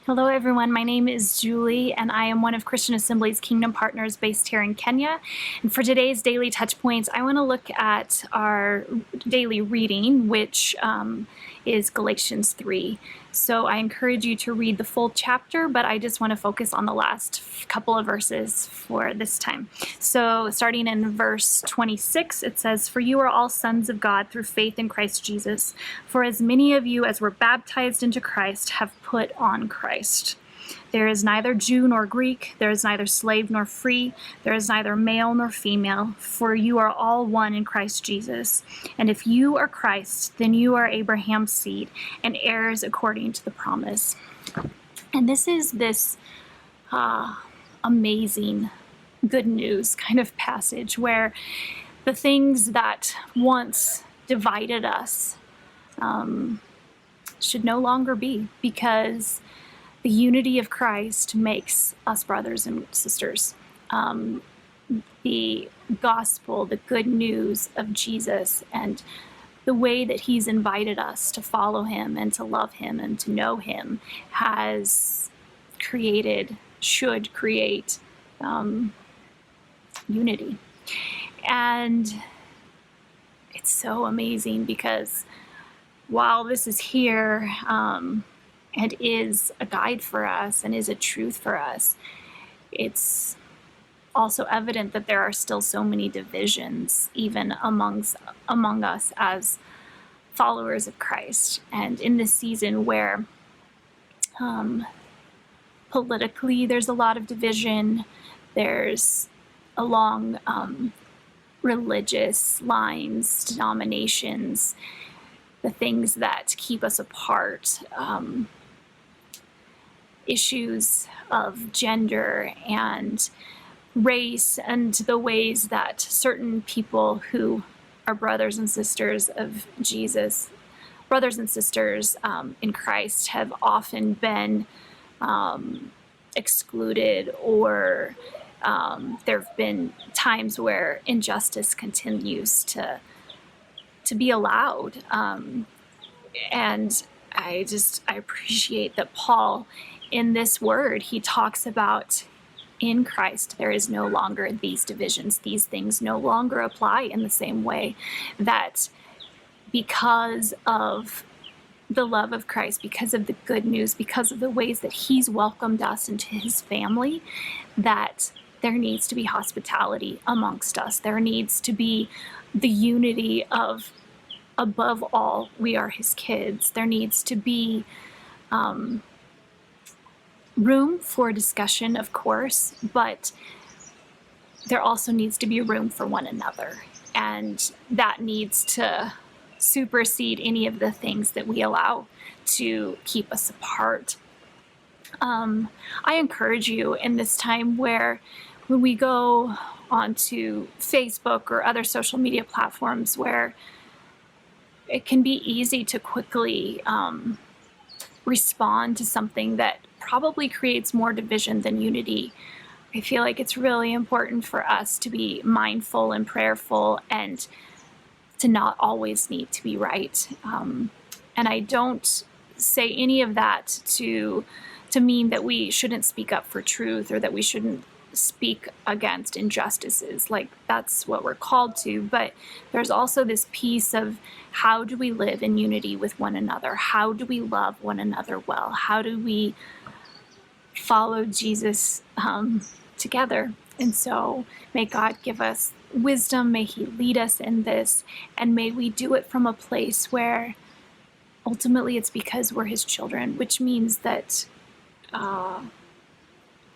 Hello, everyone. My name is Julie, and I am one of Christian Assembly's Kingdom Partners based here in Kenya. And for today's daily touch points, I want to look at our daily reading, which is Galatians 3. So I encourage you to read the full chapter, but I just want to focus on the last couple of verses for this time. So starting in verse 26, it says, "For you are all sons of God through faith in Christ Jesus. For as many of you as were baptized into Christ have put on Christ. There is neither Jew nor Greek, there is neither slave nor free, there is neither male nor female, for you are all one in Christ Jesus. And if you are Christ, then you are Abraham's seed and heirs according to the promise." And this is this amazing good news kind of passage where the things that once divided us should no longer be, because the unity of Christ makes us brothers and sisters. The gospel, the good news of Jesus, and the way that he's invited us to follow him and to love him and to know him should create unity. And it's so amazing because while this is here and is a guide for us and is a truth for us, it's also evident that there are still so many divisions even among us as followers of Christ. And in this season where politically there's a lot of division, there's along religious lines, denominations, the things that keep us apart, issues of gender and race, and the ways that certain people who are brothers and sisters of Jesus, brothers and sisters in Christ, have often been excluded, or there have been times where injustice continues to be allowed. And I appreciate that Paul, in this word, he talks about in Christ there is no longer these divisions. These things no longer apply in the same way, that because of the love of Christ, because of the good news, because of the ways that he's welcomed us into his family, that there needs to be hospitality amongst us. There needs to be the unity of, above all, we are his kids. There needs to be room for discussion, of course, but there also needs to be room for one another. And that needs to supersede any of the things that we allow to keep us apart. I encourage you in this time where when we go onto Facebook or other social media platforms where it can be easy to quickly respond to something that probably creates more division than unity, I feel like it's really important for us to be mindful and prayerful and to not always need to be right. And I don't say any of that to mean that we shouldn't speak up for truth or that we shouldn't speak against injustices. Like, that's what we're called to. But there's also this piece of, how do we live in unity with one another? How do we love one another well? How do we follow Jesus together? And so may God give us wisdom, may he lead us in this, and may we do it from a place where ultimately it's because we're his children, which means that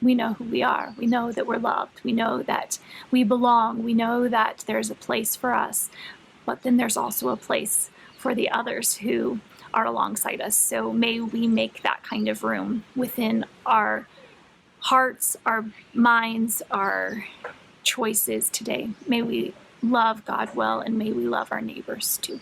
we know who we are. We know that we're loved. We know that we belong. We know that there's a place for us, but then there's also a place for the others who are alongside us. So may we make that kind of room within our hearts, our minds, our choices today. May we love God well, and may we love our neighbors too.